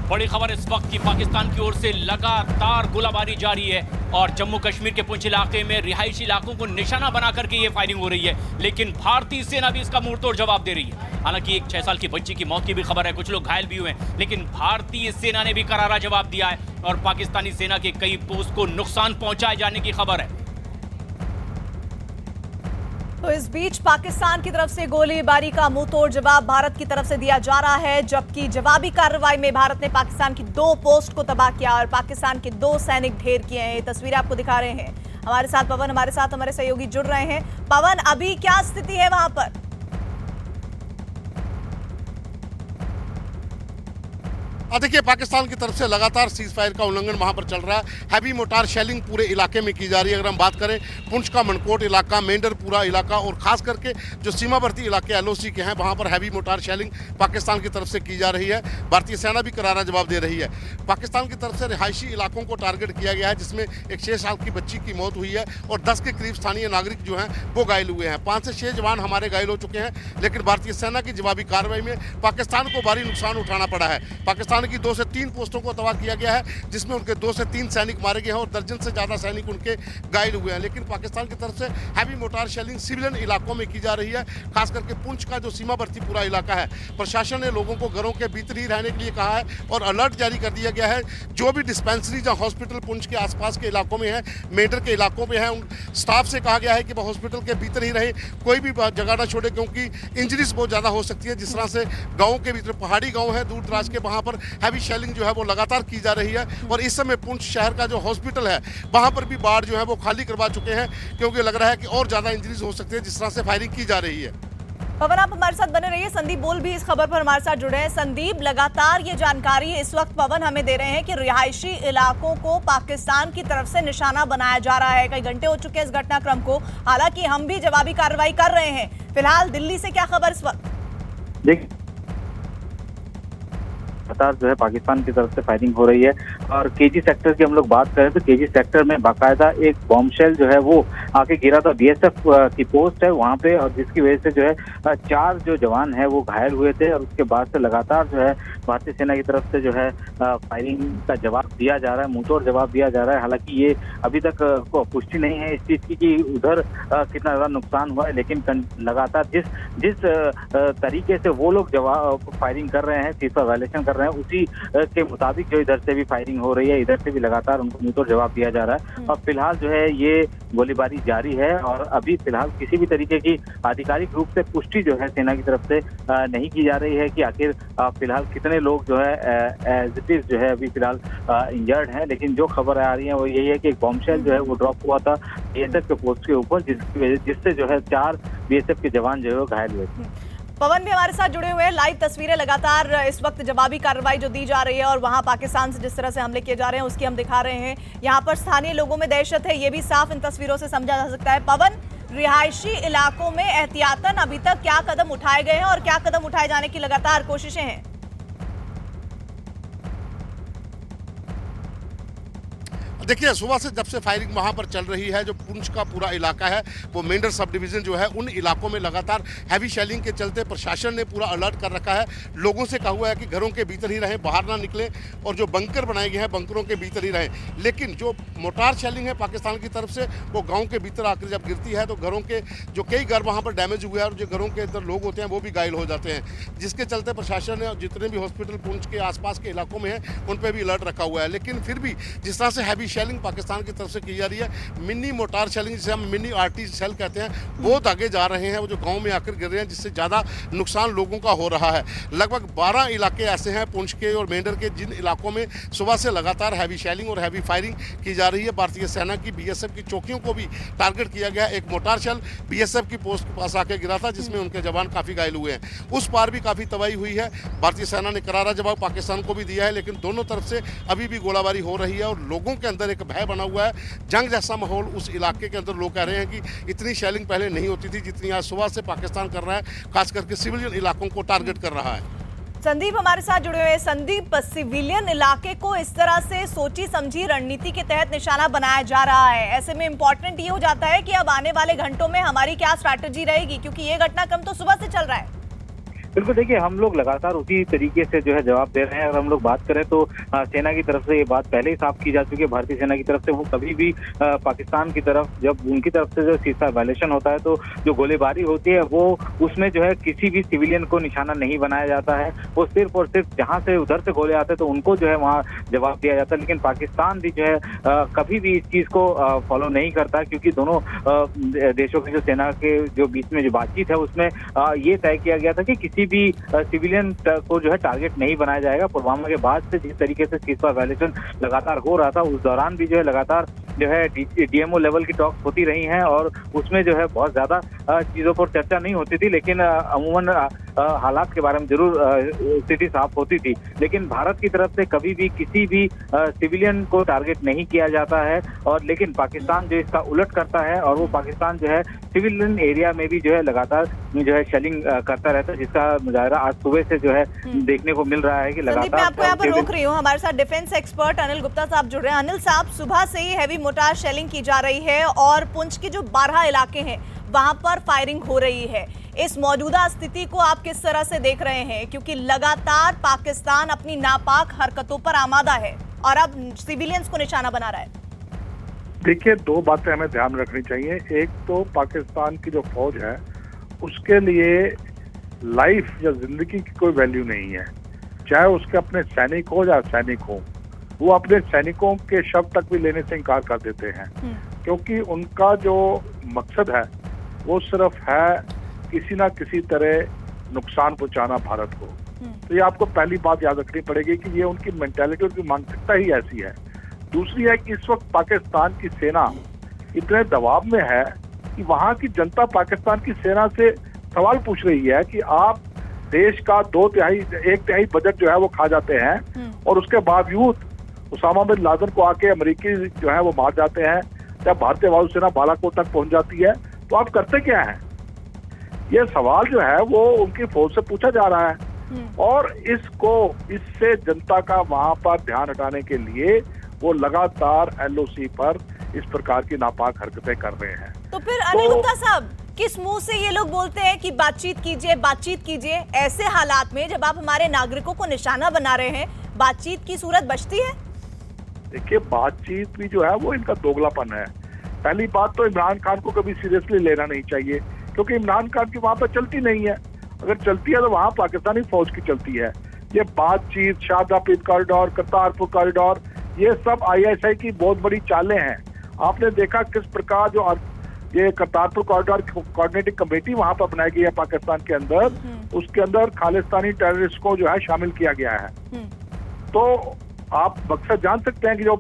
बड़ी खबर इस वक्त की पाकिस्तान की ओर से लगातार गोलाबारी जारी है और जम्मू कश्मीर के पुंछ इलाके में रिहायशी इलाकों को निशाना बना करके ये फायरिंग हो रही है, लेकिन भारतीय सेना भी इसका मुंहतोड़ जवाब दे रही है। हालांकि एक 6 साल की बच्ची की मौत की भी खबर है, कुछ लोग घायल भी हुए हैं, लेकिन भारतीय सेना ने भी करारा जवाब दिया है और पाकिस्तानी सेना के कई पोस्ट को नुकसान पहुंचाए जाने की खबर है। तो इस बीच पाकिस्तान की तरफ से गोलीबारी का मुंहतोड़ जवाब भारत की तरफ से दिया जा रहा है, जबकि जवाबी कार्रवाई में भारत ने पाकिस्तान की 2 पोस्ट को तबाह किया और पाकिस्तान के 2 सैनिक ढेर किए हैं। ये तस्वीरें आपको दिखा रहे हैं। हमारे साथ पवन, हमारे साथ हमारे सहयोगी जुड़ रहे हैं। पवन, अभी क्या स्थिति है वहां पर? देखिए, पाकिस्तान की तरफ से लगातार सीज फायर का उल्लंघन वहां पर चल रहा है। हैवी मोटार शेलिंग पूरे इलाके में की जा रही है। अगर हम बात करें पुंछ का मनकोट इलाका, मेंढरपुरा इलाका और खास करके जो सीमावर्ती इलाके एलओसी के हैं, वहां पर हैवी मोटार शेलिंग पाकिस्तान की तरफ से की जा रही है। भारतीय सेना भी करारा जवाब दे रही है। पाकिस्तान की तरफ से रिहायशी इलाकों को टारगेट किया गया है, जिसमें एक 6 साल की बच्ची की मौत हुई है और 10 के करीब स्थानीय नागरिक जो हैं वो घायल हुए हैं। 5 से 6 जवान हमारे घायल हो चुके हैं, लेकिन भारतीय सेना की जवाबी कार्रवाई में पाकिस्तान को भारी नुकसान उठाना पड़ा है। पाकिस्तान की 2 से 3 पोस्टों को तबाह किया गया है, जिसमें उनके 2 से 3 सैनिक मारे गए हैं और दर्जन से ज्यादा सैनिक उनके घायल हुए हैं। लेकिन पाकिस्तान की तरफ से हैवी मोटार शेलिंग सिविलियन इलाकों में की जा रही है। खास करके पुंछ का जो सीमावर्ती पूरा इलाका है, प्रशासन ने लोगों को घरों के भीतर ही रहने के लिए कहा है और अलर्ट जारी कर दिया गया है। जो भी डिस्पेंसरी या हॉस्पिटल पुंछ के आसपास के इलाकों में है, मेंढर के इलाकों में है, उन स्टाफ से कहा गया है कि वह हॉस्पिटल के भीतर ही रहे, कोई भी जगह ना छोड़े, क्योंकि इंजरीज बहुत ज्यादा हो सकती है। जिस तरह से गाँव के भीतर पहाड़ी गाँव है दूर दराज के, वहां पर हैवी शेलिंग जो है वो लगातार की जा रही है और इस समय पुंछ शहर का जो हॉस्पिटल है वहां पर भी बाढ़ जो है वो खाली करवा चुके हैं, क्योंकि लग रहा है कि और ज्यादा इंजरीज हो सकती है जिस तरह से फायरिंग की जा रही है। पवन, आप हमारे साथ बने रहिए। संदीप बोल भी इस खबर पर हमारे साथ जुड़े हैं। संदीप, लगातार ये जानकारी इस वक्त पवन हमें दे रहे हैं कि रिहायशी इलाकों को पाकिस्तान की तरफ से निशाना बनाया जा रहा है। कई घंटे हो चुके हैं इस घटनाक्रम को, हालांकि हम भी जवाबी कार्रवाई कर रहे हैं। फिलहाल दिल्ली से क्या खबर इस वक्त? देखिए, लगातार जो है पाकिस्तान की तरफ से फायरिंग हो रही है और केजी सेक्टर की हम लोग बात करें तो केजी सेक्टर में बाकायदा एक बॉम्बशेल जो है वो आके गिरा था। बीएसएफ की पोस्ट है वहां पे, और जिसकी वजह से जो है 4 जो जवान है वो घायल हुए थे और उसके बाद से लगातार जो है भारतीय सेना की तरफ से जो है फायरिंग का जवाब दिया जा रहा है, मुंहतोड़ जवाब दिया जा रहा है। हालांकि ये अभी तक पुष्टि नहीं है इस चीज की कि उधर कितना ज्यादा नुकसान हुआ है, लेकिन लगातार जिस तरीके से वो लोग जवाब फायरिंग कर रहे हैं, सीज वायलेशन कर रहे हैं, उसी के मुताबिक जो इधर से भी फायरिंग हो रही है, इधर से भी लगातार उनको मुंहतोड़ जवाब दिया जा रहा है। और फिलहाल जो है ये गोलीबारी जारी है और अभी फिलहाल किसी भी तरीके की आधिकारिक रूप से पुष्टि जो है सेना की तरफ से नहीं की जा रही है कि आखिर फिलहाल कितने लोग जो है एज इट इज जो है अभी फिलहाल इंजर्ड हैं। लेकिन जो खबर आ रही है वो यही है कि एक बॉम्बशेल जो है वो ड्रॉप हुआ था बीएसएफ के पोस्ट के ऊपर, जिससे जो है 4 बीएसएफ के जवान जो है वो घायल हुए थे। पवन भी हमारे साथ जुड़े हुए हैं। लाइव तस्वीरें लगातार इस वक्त जवाबी कार्रवाई जो दी जा रही है और वहां पाकिस्तान से जिस तरह से हमले किए जा रहे हैं उसकी हम दिखा रहे हैं। यहां पर स्थानीय लोगों में दहशत है, ये भी साफ इन तस्वीरों से समझा जा सकता है। पवन, रिहायशी इलाकों में एहतियातन अभी तक क्या कदम उठाए गए हैं और क्या कदम उठाए जाने की लगातार कोशिशें हैं? देखिए, सुबह से जब से फायरिंग वहां पर चल रही है, जो पुंछ का पूरा इलाका है वो मेंढर सब डिवीजन जो है, उन इलाकों में लगातार हैवी शेलिंग के चलते प्रशासन ने पूरा अलर्ट कर रखा है। लोगों से कहा हुआ है कि घरों के भीतर ही रहें, बाहर ना निकलें और जो बंकर बनाए गए हैं बंकरों के भीतर ही रहें। लेकिन जो मोटार शेलिंग है पाकिस्तान की तरफ से, वो गाँव के भीतर आकर जब गिरती है तो घरों के जो कई घर वहाँ पर डैमेज हुए हैं और जो घरों के अंदर लोग होते हैं वो भी घायल हो जाते हैं, जिसके चलते प्रशासन ने जितने भी हॉस्पिटल पुंछ के आसपास के इलाकों में है उन पर भी अलर्ट रखा हुआ है। लेकिन फिर भी जिस तरह से हैवी शेलिंग पाकिस्तान की तरफ से की जा रही है, मिनी मोटार शेलिंग जिसे हम मिनी आरटी शेल कहते हैं, बहुत आगे जा रहे हैं, वो जो गांव में आकर गिर रहे हैं, जिससे ज़्यादा नुकसान लोगों का हो रहा है। लगभग 12 इलाके ऐसे हैं पुंछ के और मेंढर के जिन इलाकों में सुबह से लगातार हैवी शेलिंग और हैवी फायरिंग की जा रही है। भारतीय सेना की बीएसएफ की चौकियों को भी टारगेट किया गया। एक मोटार शेल बीएसएफ की पोस्ट के पास आकर गिरा था, जिसमें उनके जवान काफ़ी घायल हुए हैं। उस पार भी काफ़ी तबाही हुई है। भारतीय सेना ने करारा जवाब पाकिस्तान को भी दिया है, लेकिन दोनों तरफ से अभी भी गोलाबारी हो रही है और लोगों के अंदर एक भय बना हुआ है, जंग जैसा माहौल उस इलाके के अंदर। लोग कह रहे हैं कि इतनी शेलिंग पहले नहीं होती थी जितनी आज सुबह से पाकिस्तान कर रहा है, खास करके सिविलियन इलाकों को टारगेट कर रहा है। संदीप हमारे साथ जुड़े हुए हैं। संदीप, सिविलियन इलाके को इस तरह से सोची समझी रणनीति के तहत निशाना बनाया जा रहा है, ऐसे में इंपॉर्टेंट ये हो जाता है कि अब आने वाले घंटों में हमारी क्या स्ट्रैटेजी रहेगी, क्योंकि ये घटनाक्रम तो सुबह से चल रहा है। बिल्कुल, देखिए हम लोग लगातार उसी तरीके से जो है जवाब दे रहे हैं। अगर हम लोग बात करें तो सेना की तरफ से ये बात पहले ही साफ की जा चुकी है, भारतीय सेना की तरफ से वो कभी भी पाकिस्तान की तरफ, जब उनकी तरफ से जो सीज़फायर वायलेशन होता है तो जो गोलीबारी होती है वो उसमें जो है किसी भी सिविलियन को निशाना नहीं बनाया जाता है। वो सिर्फ और सिर्फ जहाँ से उधर से गोले आते हैं तो उनको जो है वहाँ जवाब दिया जाता है। लेकिन पाकिस्तान भी जो है कभी भी इस चीज़ को फॉलो नहीं करता, क्योंकि दोनों देशों की जो सेना के जो बीच में जो बातचीत है उसमें ये तय किया गया था कि किसी भी सिविलियन को जो है टारगेट नहीं बनाया जाएगा। पुलवामा के बाद से जिस तरीके से सीज़फायर वायलेशन लगातार हो रहा था, उस दौरान भी जो है लगातार जो है डीएमओ लेवल की टॉक्स होती रही हैं और उसमें जो है बहुत ज़्यादा चीज़ों पर चर्चा नहीं होती थी, लेकिन अमूमन हालात के बारे में जरूर स्थिति साफ होती थी। लेकिन भारत की तरफ से कभी भी किसी भी सिविलियन को टारगेट नहीं किया जाता है, और लेकिन पाकिस्तान जो इसका उलट करता है और वो पाकिस्तान जो है सिविलियन एरिया में भी जो है लगातार जो है शेलिंग करता रहता है, जिसका मुजाहरा आज सुबह से जो है देखने को मिल रहा है कि लगातार। मैं आपको यहाँ पर रोक रही हूँ, हमारे साथ डिफेंस एक्सपर्ट अनिल गुप्ता साहब जुड़ रहे हैं। अनिल साहब, सुबह से ही हैवी मोर्टार शेलिंग की जा रही है और पुंछ के जो 12 इलाके हैं वहां पर फायरिंग हो रही है। इस मौजूदा स्थिति को आप किस तरह से देख रहे हैं, क्योंकि लगातार पाकिस्तान अपनी नापाक हरकतों पर आमादा है और अब सिविलियंस को निशाना बना रहा है? देखिए, दो बातें हमें ध्यान में रखनी चाहिए। एक तो पाकिस्तान की जो फौज है उसके लिए लाइफ या जिंदगी की कोई वैल्यू नहीं है, चाहे उसके अपने सैनिक हो या सैनिक हो। वो अपने सैनिकों के शव तक भी लेने से इनकार कर देते हैं, क्योंकि उनका जो मकसद है वो सिर्फ है किसी ना किसी तरह नुकसान पहुंचाना भारत को। तो ये आपको पहली बात याद रखनी पड़ेगी कि ये उनकी मेंटालिटी, उनकी मानसिकता ही ऐसी है। दूसरी है कि इस वक्त पाकिस्तान की सेना इतने दबाव में है कि वहां की जनता पाकिस्तान की सेना से सवाल पूछ रही है कि आप देश का 1/3 बजट जो है वो खा जाते हैं और उसके बावजूद उसामा बिन लादेन को आके अमेरिकी जो है वो मार जाते हैं, जब भारतीय वायुसेना बालाकोट तक पहुंच जाती है, तो आप करते क्या हैं? ये सवाल जो है वो उनकी फौज से पूछा जा रहा है और इससे जनता का वहां पर ध्यान हटाने के लिए वो लगातार एलओसी पर इस प्रकार की नापाक हरकतें कर रहे हैं। तो फिर अनिल गुप्ता साहब, किस मुंह से ये लोग बोलते हैं कि बातचीत कीजिए? ऐसे हालात में जब आप हमारे नागरिकों को निशाना बना रहे हैं, बातचीत की सूरत बचती है? देखिए, बातचीत भी जो है वो इनका दोगलापन है। पहली बात तो इमरान खान को कभी सीरियसली लेना नहीं चाहिए, क्योंकि इमरान खान की वहां पर चलती नहीं है। अगर चलती है तो वहां पाकिस्तानी फौज की चलती है। ये बातचीत, शारदा पीर कॉरिडोर, करतारपुर कॉरिडोर, ये सब आईएसआई की बहुत बड़ी चालें हैं। आपने देखा किस प्रकार जो ये करतारपुर कॉरिडोर कोऑर्डिनेटिंग कमेटी वहां पर बनाई गई है पाकिस्तान के अंदर, उसके अंदर खालिस्तानी टेररिस्ट को जो है शामिल किया गया है। तो आप मकसद जान सकते हैं कि जो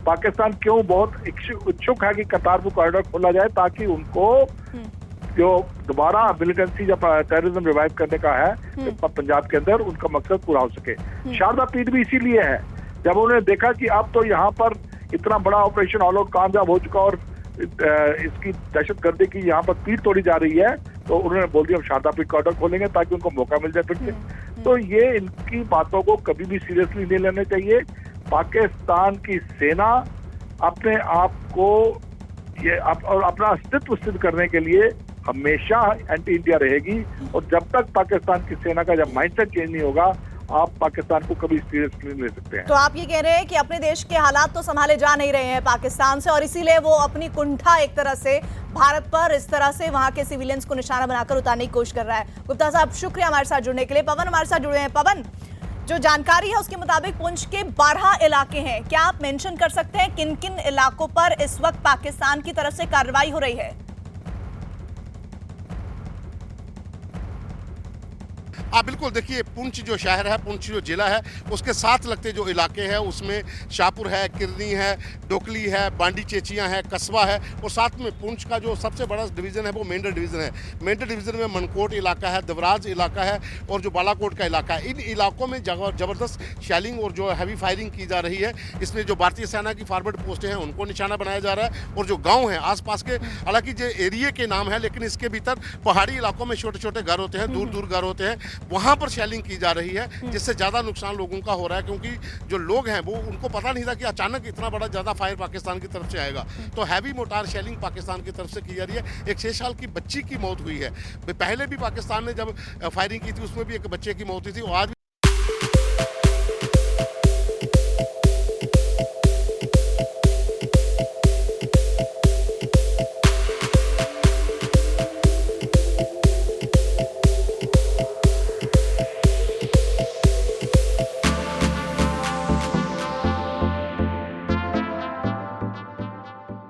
पाकिस्तान क्यों बहुत इच्छुक है कि करतारपुर कॉरिडोर खोला जाए, ताकि उनको जो दोबारा मिलिटेंसी या टेररिज्म रिवाइव करने का है पंजाब के अंदर, उनका मकसद पूरा हो सके। शारदा पीर भी इसीलिए है, जब उन्होंने देखा कि अब तो यहाँ पर इतना बड़ा ऑपरेशन ऑल आउट कामयाब हो चुका और इसकी दहशतगर्दी की यहाँ पर पीठ तोड़ी जा रही है, तो उन्होंने बोल दिया हम शारदा पीर कॉरिडोर खोलेंगे ताकि उनको मौका मिल जाए फिर से। तो ये इनकी बातों को कभी भी सीरियसली नहीं लेना चाहिए। पाकिस्तान की सेना अपने आप को और अपना अस्तित्व सिद्ध करने के लिए हमेशा एंटी इंडिया रहेगी, और जब तक पाकिस्तान की सेना का जब माइंडसेट चेंज नहीं होगा, आप पाकिस्तान को कभी सीरियसली नहीं ले सकते हैं। तो आप ये कह रहे हैं कि अपने देश के हालात तो संभाले जा नहीं रहे हैं पाकिस्तान से, और इसीलिए वो अपनी कुंठा एक तरह से भारत पर इस तरह से वहां के सिविलियंस को निशाना बनाकर उतारने की कोशिश कर रहा है। गुप्ता साहब, शुक्रिया हमारे साथ जुड़ने के लिए। पवन हमारे साथ जुड़े हैं। पवन, जो जानकारी है उसके मुताबिक पुंछ के 12 इलाके हैं, क्या आप मेंशन कर सकते हैं किन किन इलाकों पर इस वक्त पाकिस्तान की तरफ से कार्रवाई हो रही है? हाँ बिल्कुल, देखिए पुंछ जो शहर है, पुंछ जो जिला है, उसके साथ लगते जो इलाके हैं उसमें शाहपुर है, किरनी है, डोकली है, बांडी चेचियाँ है, कस्बा है, और साथ में पुंछ का जो सबसे बड़ा डिवीज़न है वो मेंढर डिवीज़न है। मेंढर डिवीज़न में मनकोट इलाका है, देवराज इलाका है और जो बालाकोट का इलाका है। इन इलाकों में ज़बरदस्त शैलिंग और जो हैवी फायरिंग की जा रही है। इसमें जो भारतीय सेना की फॉरवर्ड पोस्टें हैं उनको निशाना बनाया जा रहा है, और जो गाँव हैं आसपास के, हालांकि जो एरिए के नाम है, लेकिन इसके भीतर पहाड़ी इलाकों में छोटे छोटे घर होते हैं, दूर दूर घर होते हैं, वहाँ पर शेलिंग की जा रही है, जिससे ज़्यादा नुकसान लोगों का हो रहा है, क्योंकि जो लोग हैं वो उनको पता नहीं था कि अचानक इतना बड़ा ज़्यादा फायर पाकिस्तान की तरफ से आएगा। तो हैवी मोटार शेलिंग पाकिस्तान की तरफ से की जा रही है। एक 6 साल की बच्ची की मौत हुई है। पहले भी पाकिस्तान ने जब फायरिंग की थी उसमें भी एक बच्चे की मौत हुई थी, और आज